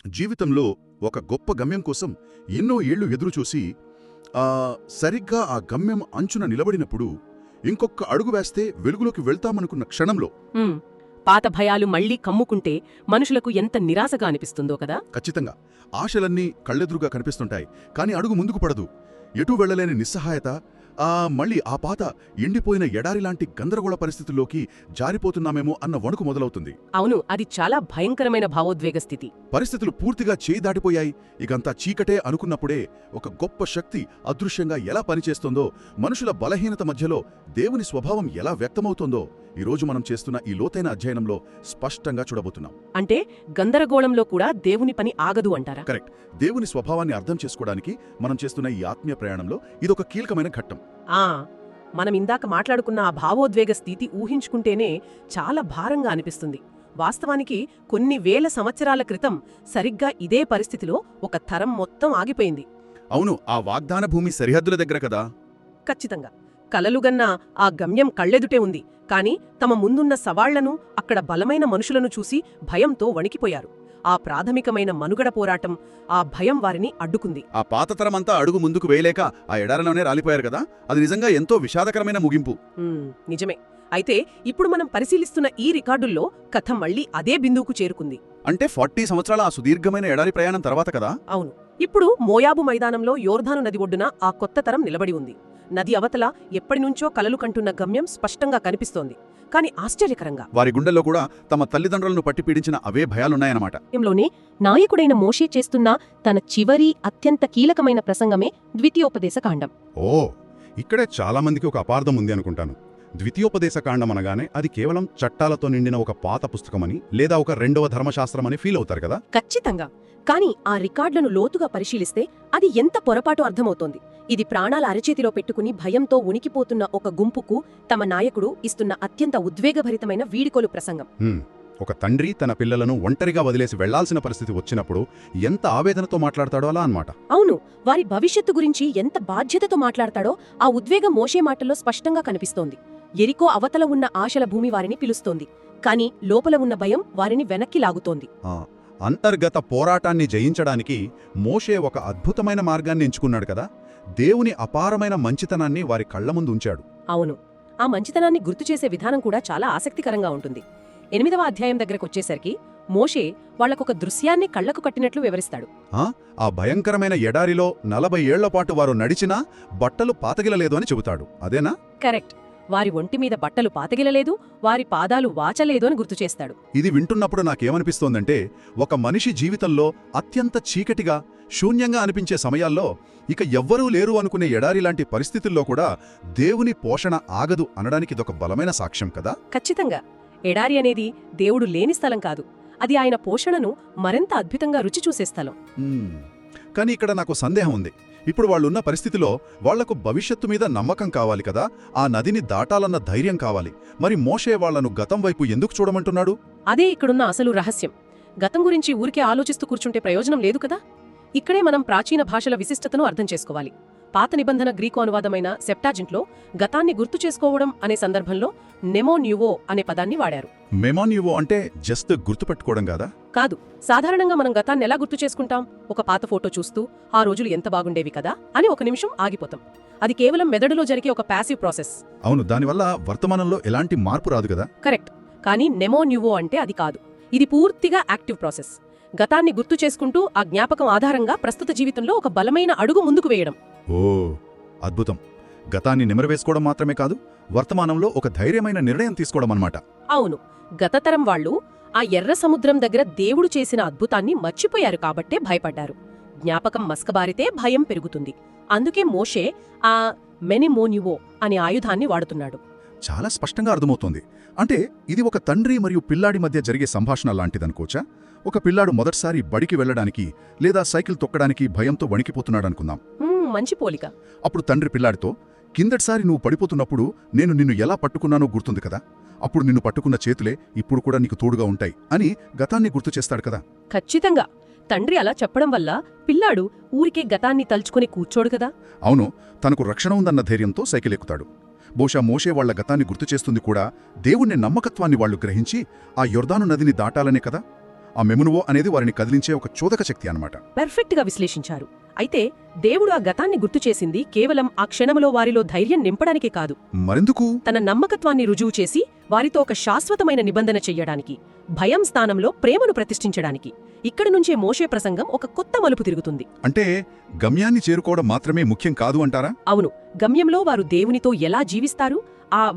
జీవితంలో ఒక గొప్ప గమ్యం కోసం ఎన్నో ఏళ్లు ఎదురుచూసి సరిగ్గా ఆ గమ్యం అంచున నిలబడినప్పుడు ఇంకొక్క అడుగు వేస్తే వెలుగులోకి వెళ్తామనుకున్న క్షణంలో పాత భయాలు మళ్లీ కమ్ముకుంటే మనుషులకు ఎంత నిరాశగా అనిపిస్తుందో కదా. ఖచ్చితంగా ఆశలన్నీ కళ్ళెదురుగా కనిపిస్తుంటాయి, కాని అడుగు ముందుకు పడదు. ఎటూ వెళ్లలేని నిస్సహాయత, మళ్ళీ ఆ పాత ఎండిపోయిన ఎడారిలాంటి గందరగోళ పరిస్థితుల్లోకి జారిపోతున్నామేమో అన్న వణుకు మొదలవుతుంది. అవును, అది చాలా భయంకరమైన భావోద్వేగ స్థితి. పరిస్థితులు పూర్తిగా చేయి దాటిపోయాయి, ఇకంతా చీకటే అనుకున్నప్పుడే ఒక గొప్ప శక్తి అదృశ్యంగా ఎలా పనిచేస్తుందో, మనుషుల బలహీనత మధ్యలో దేవుని స్వభావం ఎలా వ్యక్తమవుతోందో ఈరోజు మనం చేస్తున్న ఈ లోతైన అధ్యయనంలో స్పష్టంగా చూడబోతున్నాం. అంటే గందరగోళంలో కూడా దేవుని పని ఆగదు అంటారా? కరెక్ట్. దేవుని స్వభావాన్ని అర్థం చేసుకోవడానికి మనం చేస్తున్న ఈ ఆత్మీయ ప్రయాణంలో ఇదొక కీలకమైన ఘట్టం. మనం ఇందాక మాట్లాడుకున్న ఆ భావోద్వేగ స్థితి ఊహించుకుంటేనే చాలా భారంగా అనిపిస్తుంది. వాస్తవానికి కొన్ని వేల సంవత్సరాల క్రితం సరిగ్గా ఇదే పరిస్థితిలో ఒక తరం మొత్తం ఆగిపోయింది. అవును, ఆ వాగ్దాన భూమి సరిహద్దుల దగ్గర కదా. ఖచ్చితంగా. కలలుగన్న ఆ గమ్యం కళ్ళెదుటే ఉంది, కాని తమ ముందున్న సవాళ్లను, అక్కడ బలమైన మనుషులను చూసి భయంతో వణికిపోయారు. ఆ ప్రాథమికమైన మనుగడ పోరాటం, ఆ భయం వారిని అడ్డుకుంది. ఆ పాతతరమంతా అడుగు ముందుకు వేయలేక ఆ ఎడారిలోనే రాలిపోయారు కదా. అది నిజంగా ఎంతో విషాదకరమైన ముగింపు. నిజమే. అయితే ఇప్పుడు మనం పరిశీలిస్తున్న ఈ రికార్డుల్లో కథ మళ్లీ అదే బిందువుకు చేరుకుంది. అంటే 40 సంవత్సరాల ఆ సుదీర్ఘమైన ఎడారి ప్రయాణం తర్వాత కదా. అవును. ఇప్పుడు మోయాబు మైదానంలో యోర్దాను నది ఒడ్డున ఆ కొత్త తరం నిలబడి ఉంది. నది అవతల ఎప్పటినుంచో కలలు కంటున్న గమ్యం స్పష్టంగా కనిపిస్తోంది. కాని ఆశ్చర్యకరంగా వారి గుండెల్లో కూడా తమ తల్లిదండ్రులను పట్టి పీడించిన అవే భయాలున్నాయన్నమాట. లోనే నాయకుడైన మోషే చేస్తున్న తన చివరి అత్యంత కీలకమైన ప్రసంగమే ద్వితీయోపదేశకాండం. ఇక్కడే చాలా మందికి ఒక అపార్థం ఉంది అనుకుంటాను. ద్వితీయోపదేశకాండం అనగానే అది కేవలం చట్టాలతో నిండిన ఒక పాత పుస్తకమని, లేదా ఒక రెండవ ధర్మశాస్త్రమని ఫీల్ అవుతారు కదా. ఖచ్చితంగా. కాని ఆ రికార్డులను లోతుగా పరిశీలిస్తే అది ఎంత పొరపాటు అర్థమవుతోంది. ఇది ప్రాణాల అరచేతిలో పెట్టుకుని భయంతో ఉనికిపోతున్న ఒక గుంపుకు తమ నాయకుడు ఇస్తున్న అత్యంత ఉద్వేగభరితమైన వీడుకోలు ప్రసంగం. ఒక తండ్రి తన పిల్లలను ఒంటరిగా వదిలేసి వెళ్లాల్సిన పరిస్థితి వచ్చినప్పుడు ఎంత ఆవేదనతో మాట్లాడతాడో అలా అన్నమాట. అవును, వారి భవిష్యత్తు గురించి ఎంత బాధ్యతతో మాట్లాడతాడో ఆ ఉద్వేగం మోషే మాటల్లో స్పష్టంగా కనిపిస్తోంది. ఎరికో అవతల ఉన్న ఆశల భూమి వారిని పిలుస్తోంది, కాని లోపల ఉన్న భయం వారిని వెనక్కి లాగుతోంది. అంతర్గత పోరాటాన్ని జయించడానికి మోషే ఒక అద్భుతమైన మార్గాన్ని ఎంచుకున్నాడు కదా. దేవుని అపారమైన మంచితనాన్ని వారి కళ్ల ముందు ఉంచాడు. అవును, ఆ మంచితనాన్ని గుర్తుచేసే విధానం కూడా చాలా ఆసక్తికరంగా ఉంటుంది. 8వ అధ్యాయం దగ్గరకొచ్చేసరికి మోషే వాళ్లకొక దృశ్యాన్ని కళ్లకు కట్టినట్లు వివరిస్తాడు. ఆ భయంకరమైన ఎడారిలో 40 ఏళ్లపాటు వారు నడిచినా బట్టలు పాతగిలలేదు అని చెబుతాడు. అదేనా? కరెక్ట్. వారి ఒంటిమీద బట్టలు పాతగిలలేదు, వారి పాదాలు వాచలేదు అని గుర్తుచేస్తాడు. ఇది వింటున్నప్పుడు నాకేమనిపిస్తోందంటే, ఒక మనిషి జీవితంలో అత్యంత చీకటిగా, శూన్యంగా అనిపించే సమయాల్లో, ఇక ఎవ్వరూ లేరు అనుకునే ఎడారిలాంటి పరిస్థితుల్లో కూడా దేవుని పోషణ ఆగదు అనడానికి ఇదొక బలమైన సాక్ష్యం కదా. ఖచ్చితంగా. ఎడారి అనేది దేవుడు లేని స్థలం కాదు, అది ఆయన పోషణను మరింత అద్భుతంగా రుచి చూసే స్థలం. కానీ ఇక్కడ నాకు సందేహం ఉంది. ఇప్పుడు వాళ్ళున్న పరిస్థితిలో వాళ్లకు భవిష్యత్తు మీద నమ్మకం కావాలి కదా, ఆ నదిని దాటాలన్న ధైర్యం కావాలి. మరి మోషే వాళ్లను గతం వైపు ఎందుకు చూడమంటున్నాడు? అదే ఇక్కడున్న అసలు రహస్యం. గతం గురించి ఊరికే ఆలోచిస్తూ కూర్చుంటే ప్రయోజనం లేదు కదా. ఇక్కడే మనం ప్రాచీన భాషల విశిష్టతను అర్థం చేసుకోవాలి. పాత నిబంధన గ్రీకు అనువాదమైన సెప్టాజింట్లో గతాన్ని గుర్తు చేసుకోవడం అనే సందర్భంలో నెమోన్యువో అనే పదాన్ని వాడారు. మెమోన్యువో అంటే జస్ట్ గుర్తుపెట్టుకోవడం కాదా? కాదు. సాధారణంగా మనం గతాన్ని ఎలా గుర్తు చేసుకుంటాం? ఒక పాత ఫోటో చూస్తూ ఆ రోజులు ఎంత బాగుండేవి కదా అని ఒక నిమిషం ఆగిపోతాం. అది కేవలం మెదడులో జరిగే ఒక ప్యాసివ్ ప్రాసెస్. అవును, దానివల్ల వర్తమానంలో ఎలాంటి మార్పు రాదు కదా. కరెక్ట్. కానీ నెమోన్యువో అంటే అది కాదు. ఇది పూర్తిగా యాక్టివ్ ప్రాసెస్. గతాన్ని గుర్తు చేసుకుంటూ ఆ జ్ఞాపకం ఆధారంగా ప్రస్తుత జీవితంలో ఒక బలమైన అడుగు ముందుకు వేయడం. అద్భుతం. గతాన్ని నిమరవేసుకోవడం మాత్రమే కాదు, వర్తమానంలో ఒక ధైర్యమైన నిర్ణయం తీసుకోవడం అన్నమాట. అవును, గతతరం వాళ్లు ఆ ఎర్ర సముద్రం దగ్గర దేవుడు చేసిన అద్భుతాన్ని మర్చిపోయారు కాబట్టే భయపడ్డారు. జ్ఞాపకం మస్కబారితే భయం పెరుగుతుంది. అందుకే మోషే ఆ మెనిమోన్యువో అనే ఆయుధాన్ని వాడుతున్నాడు. చాలా స్పష్టంగా అర్థమవుతోంది. అంటే ఇది ఒక తండ్రి మరియు పిల్లాడి మధ్య జరిగే సంభాషణ లాంటిదనుకోవచ్చా? ఒక పిల్లాడు మొదటిసారి బడికి వెళ్లడానికి లేదా సైకిల్ తొక్కడానికి భయంతో వణికిపోతున్నాడనుకుందాం. మంచి పోలిక. అప్పుడు తండ్రి పిల్లాడితో, కిందటిసారి నువ్వు పడిపోతున్నప్పుడు నేను నిన్ను ఎలా పట్టుకున్నానో గుర్తుంది కదా, అప్పుడు నిన్ను పట్టుకున్న చేతులే ఇప్పుడు కూడా నీకు తోడుగా ఉంటాయి అని గతాన్ని గుర్తు చేస్తాడు కదా. ఖచ్చితంగా. తండ్రి అలా చెప్పడం వల్ల పిల్లాడు ఊరికే గతాన్ని తలుచుకుని కూర్చోడు కదా. అవును, తనకు రక్షణ ఉందన్న ధైర్యంతో సైకిల్ ఎక్కుతాడు. బహుశా మోషే వాళ్ల గతాన్ని గుర్తు చేస్తుంది కూడా దేవుణ్ణి నమ్మకత్వాన్ని వాళ్లు గ్రహించి ఆ యొర్దాను నదిని దాటాలనే కదా. ఆ మెమునువో అనేది వారిని కదిలించే ఒక చోదక శక్తి అన్నమాట. పెర్ఫెక్ట్గా విశ్లేషించారు. అయితే దేవుడు ఆ గతాన్ని గుర్తు చేసింది కేవలం ఆ క్షణంలో వారిలో ధైర్యం నింపడానికే కాదు, మరెందుకు? తన నమ్మకత్వాన్ని రుజువు చేసి వారితో ఒక శాశ్వతమైన నిబంధన చెయ్యడానికి, భయం స్థానంలో ప్రేమను ప్రతిష్ఠించడానికి. ఇక్కడి నుంచే మోషే ప్రసంగం ఒక కొత్త మలుపు తిరుగుతుంది. అంటే గమ్యాన్ని చేరుకోవడం మాత్రమే ముఖ్యం కాదు అంటారా? అవును, గమ్యంలో వారు దేవునితో ఎలా జీవిస్తారు,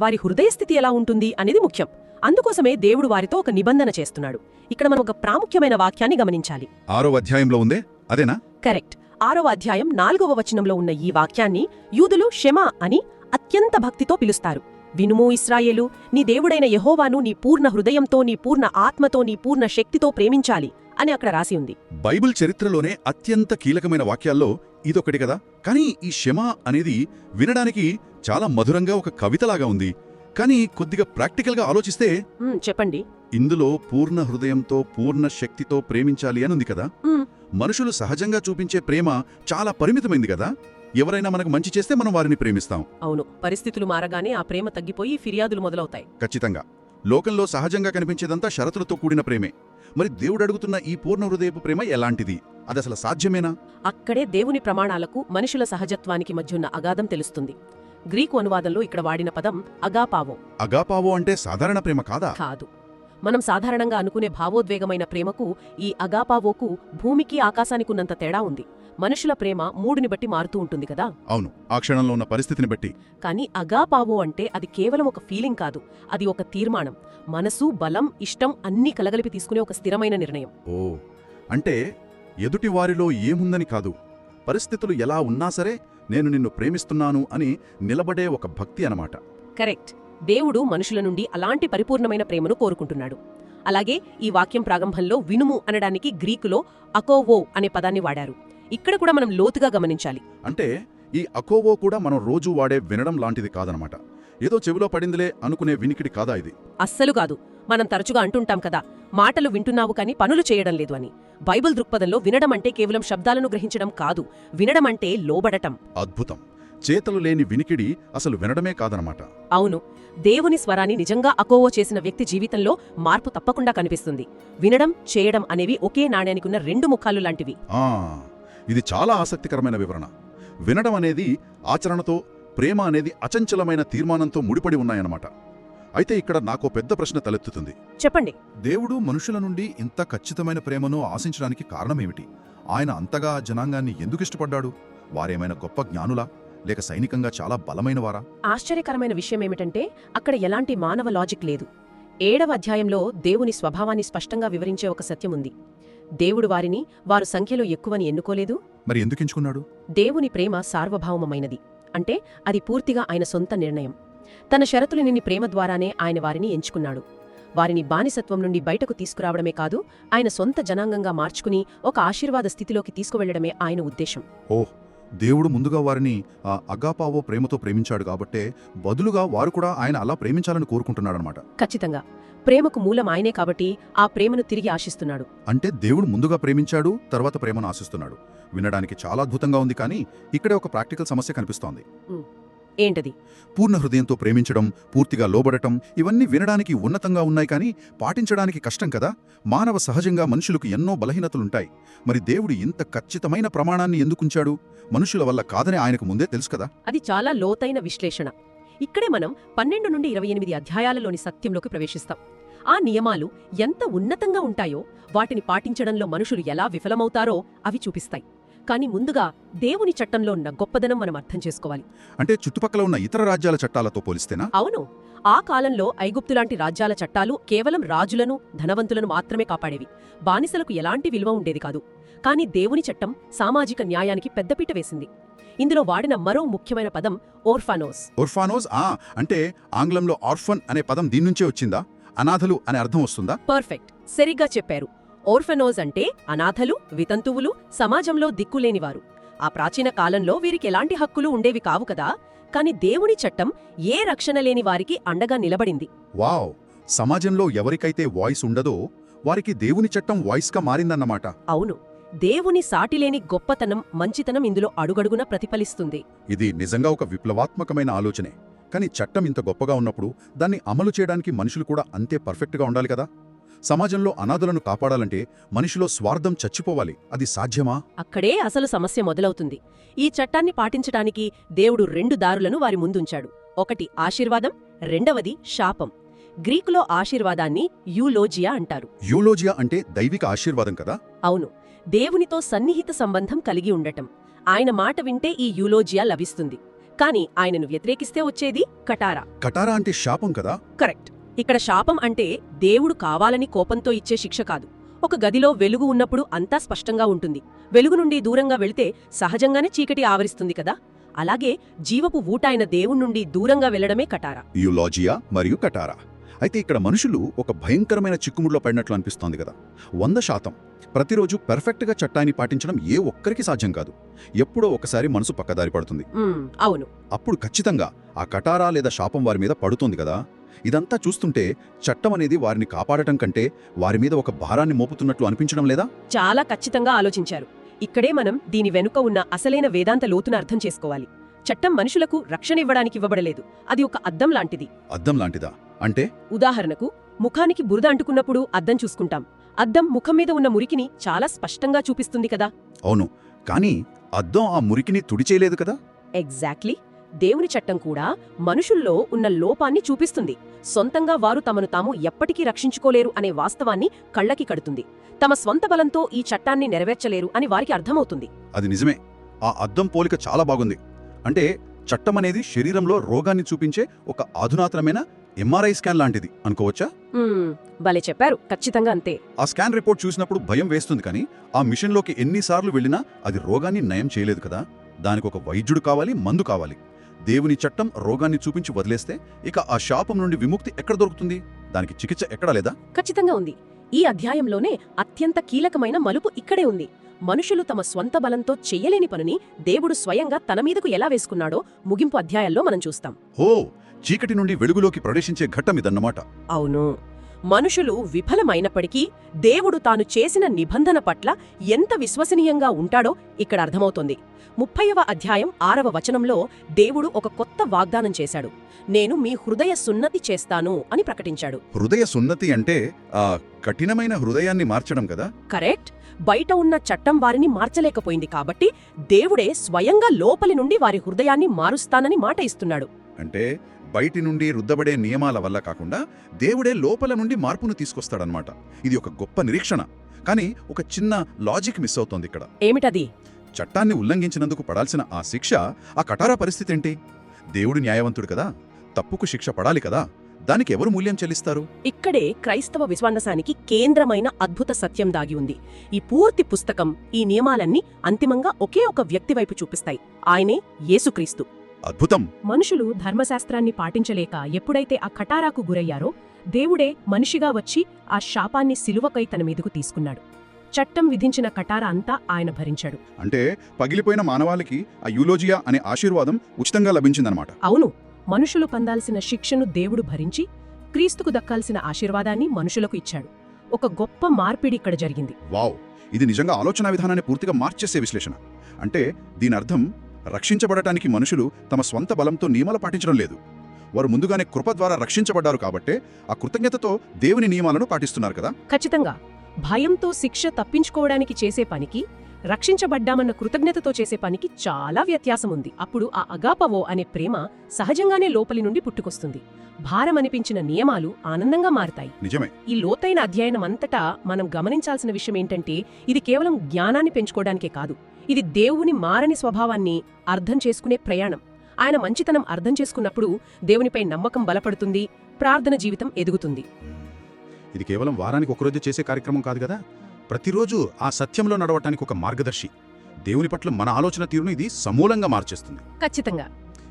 వారి హృదయస్థితి ఎలా ఉంటుంది అనేది ముఖ్యం. అందుకోసమే దేవుడు వారితో ఒక నిబంధన చేస్తున్నాడు. ఇక్కడ మనం ఒక ప్రాముఖ్యమైన వాక్యాన్ని గమనించాలి. 6వ అధ్యాయంలో ఉందే అదేనా? కరెక్ట్. 6వ అధ్యాయం 4వ వచనంలో ఉన్న ఈ వాక్యాన్ని యూదులు షెమా అని అత్యంత భక్తితో పిలుస్తారు. వినుము ఇశ్రాయేలు, నీ దేవుడైన యెహోవాను నీ పూర్ణ హృదయంతో, నీ పూర్ణ ఆత్మతో, నీ పూర్ణ శక్తితో ప్రేమించాలి అని అక్కడ రాసి ఉంది. బైబిల్ చరిత్రలోనే అత్యంత కీలకమైన వాక్యాల్లో ఇదొకటి కదా. కానీ ఈ షెమా అనేది వినడానికి చాలా మధురంగా ఒక కవితలాగా ఉంది. కానీ కొద్దిగా ప్రాక్టికల్గా ఆలోచిస్తే చెప్పండి. ఇందులో పూర్ణ హృదయంతో, పూర్ణ శక్తితో ప్రేమించాలి అని ఉంది కదా. మనుషులు సహజంగా చూపించే ప్రేమ చాలా పరిమితమైంది కదా. ఎవరైనా మనకు మంచి చేస్తే మనం వారిని ప్రేమిస్తాం. అవును, పరిస్థితులు మారగానే ఆ ప్రేమ తగ్గిపోయి ఫిర్యాదులు మొదలవుతాయి. ఖచ్చితంగా. లోకంలో సహజంగా కనిపించేదంతా షరతులతో కూడిన ప్రేమే. మరి దేవుడు అడుగుతున్న ఈ పూర్ణ హృదయపు ప్రేమ ఎలాంటిది? అదసలు సాధ్యమేనా? అక్కడే దేవుని ప్రమాణాలకు మనుషుల సహజత్వానికి మధ్యున్న అగాధం తెలుస్తుంది. గ్రీకు అనువాదంలో ఇక్కడ వాడిన పదం అగాపావో. అగాపావో అంటే సాధారణ ప్రేమ కాదా? కాదు. మనం సాధారణంగా అనుకునే భావోద్వేగమైన ప్రేమకు, ఈ అగాపావోకు భూమికి ఆకాశానికున్నంత తేడా ఉంది. మనుషుల ప్రేమ మూడుని బట్టి మారుతూ ఉంటుంది కదా. అవును, ఆ క్షణంలో ఉన్న పరిస్థితిని బట్టి. కానీ అగాపావో అంటే అది కేవలం ఒక ఫీలింగ్ కాదు, అది ఒక తీర్మానం. మనసు, బలం, ఇష్టం అన్నీ కలగలిపి తీసుకునే ఒక స్థిరమైన నిర్ణయం. ఓ, అంటే ఎదుటి వారిలో ఏముందని కాదు, పరిస్థితులు ఎలా ఉన్నా సరే నేను నిన్ను ప్రేమిస్తున్నాను అని నిలబడే ఒక భక్తి అన్నమాట. కరెక్ట్. దేవుడు మనుషుల నుండి అలాంటి పరిపూర్ణమైన ప్రేమను కోరుకుంటున్నాడు. అలాగే ఈ వాక్యం ప్రారంభంలో వినుము అనడానికి గ్రీకులో అకోవో అనే పదాన్ని వాడారు. ఇక్కడ కూడా మనం లోతుగా గమనించాలి. అంటే ఈ అకోవో కూడా మనం రోజూ వాడే వినడం లాంటిది కాదనమాట. ఏదో చెవిలో పడిందిలే అనుకునే వినికిడి కాదా ఇది? అస్సలు కాదు. మనం తరచుగా అంటుంటాం కదా, మాటలు వింటున్నావు కానీ పనులు చేయడం లేదు అని. బైబిల్ దృక్పథంలో వినడం అంటే కేవలం శబ్దాలను గ్రహించడం కాదు, వినడం అంటే లోబడటం. అద్భుతం. చేతలు లేని వినికిడి అసలు వినడమే కాదనమాట. అవును, దేవుని స్వరాన్ని నిజంగా అకోవో చేసిన వ్యక్తి జీవితంలో మార్పు తప్పకుండా కనిపిస్తుంది. వినడం, చేయడం అనేవి ఒకే నాణ్యానికున్న రెండు ముఖాలు లాంటివి. ఇది చాలా ఆసక్తికరమైన వివరణ. వినడం అనేది ఆచరణతో, ప్రేమ అనేది అచంచలమైన తీర్మానంతో ముడిపడి ఉన్నాయన్నమాట. అయితే ఇక్కడ నాకో పెద్ద ప్రశ్న తలెత్తుతుంది. చెప్పండి. దేవుడు మనుషుల నుండి ఇంత ఖచ్చితమైన ప్రేమను ఆశించడానికి కారణమేమిటి? ఆయన అంతగా జనాంగాన్ని ఎందుకు ఇష్టపడ్డాడు? వారేమైనా గొప్ప జ్ఞానులా, లేక సైనికంగా చాలా బలమైనవారా? ఆశ్చర్యకరమైన విషయమేమిటంటే అక్కడ ఎలాంటి మానవ లాజిక్ లేదు. 7వ అధ్యాయంలో దేవుని స్వభావాన్ని స్పష్టంగా వివరించే ఒక సత్యముంది. దేవుడు వారిని వారు సంఖ్యలో ఎక్కువని ఎన్నుకోలేదు. మరి ఎందుకు ఎంచుకున్నాడు? దేవుని ప్రేమ సార్వభౌమమైనది. అంటే అది పూర్తిగా ఆయన సొంత నిర్ణయం. తన షరతులనిని ప్రేమ ద్వారానే ఆయన వారిని ఎంచుకున్నాడు. వారిని బానిసత్వం నుండి బయటకు తీసుకురావడమే కాదు, ఆయన సొంత జనాంగంగా మార్చుకుని ఒక ఆశీర్వాద స్థితిలోకి తీసుకువెళ్లడమే ఆయన ఉద్దేశం. ఓహ్, దేవుడు ముందుగా వారిని ఆ అగాపావో ప్రేమతో ప్రేమించాడు కాబట్టే బదులుగా వారు కూడా ఆయన అలా ప్రేమించాలని కోరుకుంటున్నాడనమాట. ఖచ్చితంగా. ప్రేమకు మూలం ఆయనే కాబట్టి ఆ ప్రేమను తిరిగి ఆశిస్తున్నాడు. అంటే దేవుడు ముందుగా ప్రేమించాడు, తర్వాత ప్రేమను ఆశిస్తున్నాడు. వినడానికి చాలా అద్భుతంగా ఉంది. కానీ ఇక్కడే ఒక ప్రాక్టికల్ సమస్య కనిపిస్తోంది. ఏంటది? పూర్ణ హృదయంతో ప్రేమించడం, పూర్తిగా లోబడటం, ఇవన్నీ వినడానికి ఉన్నతంగా ఉన్నాయి కానీ పాటించడానికి కష్టం కదా. మానవ సహజంగా మనుషులకు ఎన్నో బలహీనతలుంటాయి. మరి దేవుడు ఇంత ఖచ్చితమైన ప్రమాణాన్ని ఎందుకుంచాడు? మనుషుల వల్ల కాదని ఆయనకు ముందే తెలుసు కదా. అది చాలా లోతైన విశ్లేషణ. ఇక్కడే మనం 12 నుండి 28 అధ్యాయాలలోని సత్యంలోకి ప్రవేశిస్తాం. ఆ నియమాలు ఎంత ఉన్నతంగా ఉంటాయో, వాటిని పాటించడంలో మనుషులు ఎలా విఫలమవుతారో అవి చూపిస్తాయి. కానీ ముందుగా దేవుని చట్టంలో ఉన్న గొప్పదనం మనం అర్థం చేసుకోవాలి. అంటే చుట్టుపక్కల ఉన్న ఇతర రాజ్యాల చట్టాలతో పోలిస్తేనా? అవును. ఆ కాలంలో ఐగుప్తులాంటి రాజ్యాల చట్టాలు కేవలం రాజులను, ధనవంతులను మాత్రమే కాపాడేవి. బానిసలకు ఎలాంటి విలువ ఉండేది కాదు. కానీ దేవుని చట్టం సామాజిక న్యాయానికి పెద్దపీట వేసింది. ఇందులో వాడిన మరో ముఖ్యమైన పదం ఓర్ఫానోస్. ఓర్ఫానోస్ అంటే ఆంగ్లంలో ఆర్ఫన్ అనే పదం దీని నుంచే వచ్చిందా? అనాథలు అనే అర్థం వస్తుందా? పర్ఫెక్ట్, సరిగ్గా చెప్పారు. ఓర్ఫనోస్ అంటే అనాథలు, వితంతువులు, సమాజంలో దిక్కులేనివారు. ఆ ప్రాచీన కాలంలో వీరికి ఎలాంటి హక్కులు ఉండేవి కావు కదా. కాని దేవుని చట్టం ఏ రక్షణ లేని వారికి అండగా నిలబడింది. వావ్! సమాజంలో ఎవరికైతే వాయిస్ ఉండదో వారికి దేవుని చట్టం వాయిస్గా మారిందన్నమాట. అవును. దేవుని సాటిలేని గొప్పతనం, మంచితనం ఇందులో అడుగడుగున ప్రతిఫలిస్తుంది. ఇది నిజంగా ఒక విప్లవాత్మకమైన ఆలోచనే. కానీ చట్టం ఇంత గొప్పగా ఉన్నప్పుడు దాన్ని అమలు చేయడానికి మనుషులు కూడా అంతే పర్ఫెక్ట్గా ఉండాలి కదా. సమాజంలో అనాథలను కాపాడాలంటే మనిషిలో స్వార్థం చచ్చిపోవాలి. అది సాధ్యమా? అక్కడే అసలు సమస్య మొదలవుతుంది. ఈ చట్టాన్ని పాటించటానికి దేవుడు 2 దారులను వారి ముందుంచాడు. ఒకటి ఆశీర్వాదం, రెండవది శాపం. గ్రీకులో ఆశీర్వాదాన్ని యూలోజియా అంటారు. యూలోజియా అంటే దైవిక ఆశీర్వాదం కదా? అవును, దేవునితో సన్నిహిత సంబంధం కలిగి ఉండటం. ఆయన మాట వింటే ఈ యూలోజియా లభిస్తుంది. కాని ఆయనను వ్యతిరేకిస్తే వచ్చేది కటారా. కటారా అంటే శాపం కదా? కరెక్ట్. ఇక్కడ శాపం అంటే దేవుడు కావాలని కోపంతో ఇచ్చే శిక్ష కాదు. ఒక గదిలో వెలుగు ఉన్నప్పుడు అంతా స్పష్టంగా ఉంటుంది. వెలుగు నుండి దూరంగా వెళితే సహజంగానే చీకటి ఆవరిస్తుంది కదా. అలాగే జీవపు ఊటాయన దేవుణ్ణుండి దూరంగా వెళ్లడమే కటారా. యూలోజియా మరియు కటారా. అయితే ఇక్కడ మనుషులు ఒక భయంకరమైన చిక్కుముడిలో పడినట్లు అనిపిస్తోంది కదా. 100% ప్రతిరోజు పెర్ఫెక్ట్గా చట్టాన్ని పాటించడం ఏ ఒక్కరికి సాధ్యం కాదు. ఎప్పుడో ఒకసారి మనసు పక్కదారి పడుతుంది. అవును. అప్పుడు ఖచ్చితంగా ఆ కటారా లేదా శాపం వారి మీద పడుతుంది కదా. ఇదంతా చూస్తుంటే చట్టం అనేది వారిని కాపాడటం కంటే వారి మీద ఒక భారాన్ని మోపుతున్నట్లు అనిపించడం లేదా? చాలా ఖచ్చితంగా ఆలోచించారు. ఇక్కడే మనం దీని వెనుక ఉన్న అసలైన వేదాంత లోతును అర్థం చేసుకోవాలి. చట్టం మనుషులకు రక్షణ ఇవ్వడానికి ఇవ్వబడలేదు. అది ఒక అద్దం లాంటిది. అద్దం లాంటిదా అంటే? ఉదాహరణకు, ముఖానికి బురద అంటుకున్నప్పుడు అద్దం చూసుకుంటాం. అద్దం ముఖం మీద ఉన్న మురికిని చాలా స్పష్టంగా చూపిస్తుంది కదా. అవును, కానీ అద్దం ఆ మురికిని తుడిచేయలేదు కదా. ఎగ్జాక్ట్లీ. దేవుని చట్టం కూడా మనుషుల్లో ఉన్న లోపాన్ని చూపిస్తుంది. సొంతంగా వారు తమను తాము ఎప్పటికీ రక్షించుకోలేరు అనే వాస్తవాన్ని కళ్ళకి కడుతుంది. తమ స్వంత బలంతో ఈ చట్టాన్ని నెరవేర్చలేరు అని వారికి అర్థమవుతుంది. అది నిజమే. ఆ అద్దం పోలిక చాలా బాగుంది. అంటే చట్టమనేది శరీరంలో రోగాన్ని చూపించే ఒక అధునాతనమైన ఎంఆర్ఐ స్కాన్ లాంటిది అనుకోవచ్చా? భలే చెప్పారు. ఖచ్చితంగా అంతే. ఆ స్కాన్ రిపోర్ట్ చూసినప్పుడు భయం వేస్తుంది, కానీ ఆ మిషన్లోకి ఎన్నిసార్లు వెళ్ళినా అది రోగాన్ని నయం చేయలేదు కదా. దానికి ఒక వైద్యుడు కావాలి, మందు కావాలి. దేవుని చట్టం రోగాన్ని చూపించి వదిలేస్తే ఇక ఆ శాపం నుండి విముక్తి ఎక్కడ దొరుకుతుంది? దానికి చికిత్స ఎక్కడా లేదా? ఖచ్చితంగా ఉంది. ఈ అధ్యాయంలోనే అత్యంత కీలకమైన మలుపు ఇక్కడే ఉంది. మనుషులు తమ స్వంత బలంతో చెయ్యలేని పనిని దేవుడు స్వయంగా తన మీదకు ఎలా వేసుకున్నాడో ముగింపు అధ్యాయాల్లో మనం చూస్తాం. ఓ, చీకటి నుండి వెలుగులోకి ప్రవేశించే ఘట్టమిదన్నమాట. అవును. మనుషులు విఫలమైనప్పటికీ దేవుడు తాను చేసిన నిబంధన పట్ల ఎంత విశ్వసనీయంగా ఉంటాడో ఇక్కడ అర్థమవుతోంది. 30వ అధ్యాయం 6వ వచనంలో దేవుడు ఒక కొత్త వాగ్దానం చేశాడు. నేను మీ హృదయ సున్నతి చేస్తాను అని ప్రకటించాడు. హృదయ సున్నతి అంటే ఆ కఠినమైన హృదయాన్ని మార్చడం కదా? కరెక్ట్. బయట ఉన్న చట్టం వారిని మార్చలేకపోయింది కాబట్టి దేవుడే స్వయంగా లోపలి నుండి వారి హృదయాన్ని మారుస్తానని మాట ఇస్తున్నాడు. అంటే బయటి నుండి రుద్దబడే నియమాల వల్ల కాకుండా దేవుడే లోపల నుండి మార్పును తీసుకొస్తాడనమాట. ఇది ఒక గొప్ప నిరీక్షణ. కానీ ఒక చిన్న లాజిక్ మిస్ అవుతోంది ఇక్కడ. ఏమిటది? చట్టాన్ని ఉల్లంఘించినందుకు పడాల్సిన ఆ శిక్ష, ఆ కటారా పరిస్థితి ఏంటి? దేవుడు న్యాయవంతుడు కదా, తప్పుకు శిక్ష పడాలి కదా. దానికి ఎవరు మూల్యం చెల్లిస్తారు? ఇక్కడే క్రైస్తవ విశ్వాసానికి కేంద్రమైన అద్భుత సత్యం దాగి ఉంది. ఈ పూర్తి పుస్తకం, ఈ నియమాలన్నీ అంతిమంగా ఒకే ఒక వ్యక్తి వైపు చూపిస్తాయి. ఆయనే యేసుక్రీస్తు. అద్భుతం. మనుషులు ధర్మశాస్త్రాన్ని పాటించలేక ఎప్పుడైతే ఆ కటారాకు గురయ్యారో దేవుడే మనిషిగా వచ్చి ఆ శాపాన్ని సిలువకై తన మీదకు తీసుకున్నాడు. చట్టం విధించిన కటారా అంతా ఆయన భరించాడు. అంటే పగిలిపోయిన మానవాళికి ఆ యూలోజియా అనే ఆశీర్వాదం ఉచితంగా లభించిందనమాట. అవును. మనుషులు పొందాల్సిన శిక్షను దేవుడు భరించి క్రీస్తుకు దక్కాల్సిన ఆశీర్వాదాన్ని మనుషులకు ఇచ్చాడు. ఒక గొప్ప మార్పిడి ఇక్కడ జరిగింది. వావ్, ఇది నిజంగా ఆలోచనా విధానాన్ని పూర్తిగా మార్చేసే విశ్లేషణ. అంటే దీని అర్థం, రక్షించబడటానికి మనుషులు తమ స్వంత బలంతో నియమాలు పాటించడం లేదు. వారు ముందుగానే కృప ద్వారా రక్షించబడ్డారు కాబట్టే ఆ కృతజ్ఞతతో దేవుని నియమాలను పాటిస్తున్నారు కదా. ఖచ్చితంగా. భయంతో శిక్ష తప్పించుకోవడానికి చేసే పనికి, రక్షించబడ్డామన్న కృతజ్ఞతతో చేసే పనికి చాలా వ్యత్యాసం ఉంది. అప్పుడు ఆ అగాపవో అనే ప్రేమ సహజంగానే లోపలి నుండి పుట్టుకొస్తుంది. భారమనిపించిన నియమాలు ఆనందంగా మారతాయి. నిజమే. ఈ లోతైన అధ్యయనం అంతటా మనం గమనించాల్సిన విషయం ఏంటంటే, ఇది కేవలం జ్ఞానాన్ని పెంచుకోవడానికే కాదు, ఇది దేవుని మారని స్వభావాన్ని అర్థం చేసుకునే ప్రయాణం. ఆయన మంచితనం అర్థం చేసుకున్నప్పుడు దేవునిపై నమ్మకం బలపడుతుంది, ప్రార్థన జీవితం ఎదుగుతుంది. ఇది కేవలం వారానికి ఒకరోజు చేసే కార్యక్రమం కాదు కదా. ప్రతిరోజు ఆ సత్యంలో నడవటానికి ఒక మార్గదర్శి. దేవుని పట్ల మన ఆలోచన తీరును ఇది సమూలంగా మార్చేస్తుంది. ఖచ్చితంగా.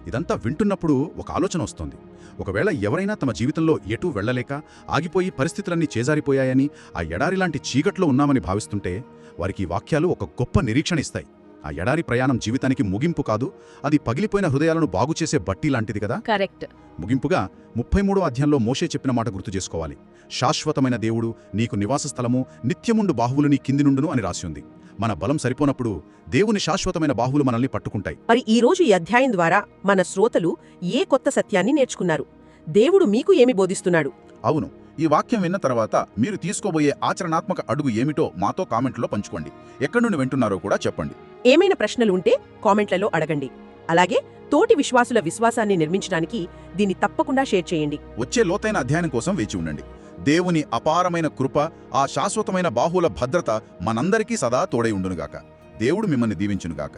ఇదంతా వింటున్నప్పుడు ఒక ఆలోచన వస్తోంది. ఒకవేళ ఎవరైనా తమ జీవితంలో ఎటూ వెళ్లలేక ఆగిపోయి పరిస్థితులన్నీ చేజారిపోయాయని, ఆ ఎడారి లాంటి చీకట్లో ఉన్నామని భావిస్తుంటే, వారికి ఈ వాక్యాలు ఒక గొప్ప నిరీక్షణ ఇస్తాయి. ఆ ఎడారి ప్రయాణం జీవితానికి ముగింపు కాదు, అది పగిలిపోయిన హృదయాలను బాగుచేసే బట్టి లాంటిది కదా. కరెక్ట్. ముగింపుగా 33వ అధ్యాయంలో మోషే చెప్పిన మాట గుర్తు చేసుకోవాలి. శాశ్వతమైన దేవుడు నీకు నివాస స్థలము, నిత్యముండు బాహువులు నీ కింది నుండును అని రాసి ఉంది. మన బలం సరిపోనప్పుడు దేవుని శాశ్వతమైన బాహువులు మనల్ని పట్టుకుంటాయి. మరి ఈ రోజు ఈ అధ్యాయం ద్వారా మన శ్రోతలు ఏ కొత్త సత్యాన్ని నేర్చుకున్నారు? దేవుడు మీకు ఏమి బోధిస్తున్నాడు? అవును, ఈ వాక్యం విన్న తర్వాత మీరు తీసుకోబోయే ఆచరణాత్మక అడుగు ఏమిటో మాతో కామెంట్లో పంచుకోండి. ఎక్కడి నుండి వింటున్నారో కూడా చెప్పండి. ఏమైనా ప్రశ్నలు ఉంటే కామెంట్లలో అడగండి. అలాగే తోటి విశ్వాసుల విశ్వాసాన్ని నిర్మించడానికి దీన్ని తప్పకుండా షేర్ చేయండి. వచ్చే లోతైన అధ్యయనం కోసం వేచి ఉండండి. దేవుని అపారమైన కృప, ఆ శాశ్వతమైన బాహువుల భద్రత మనందరికీ సదా తోడై ఉండునుగాక. దేవుడు మిమ్మల్ని దీవించునుగాక.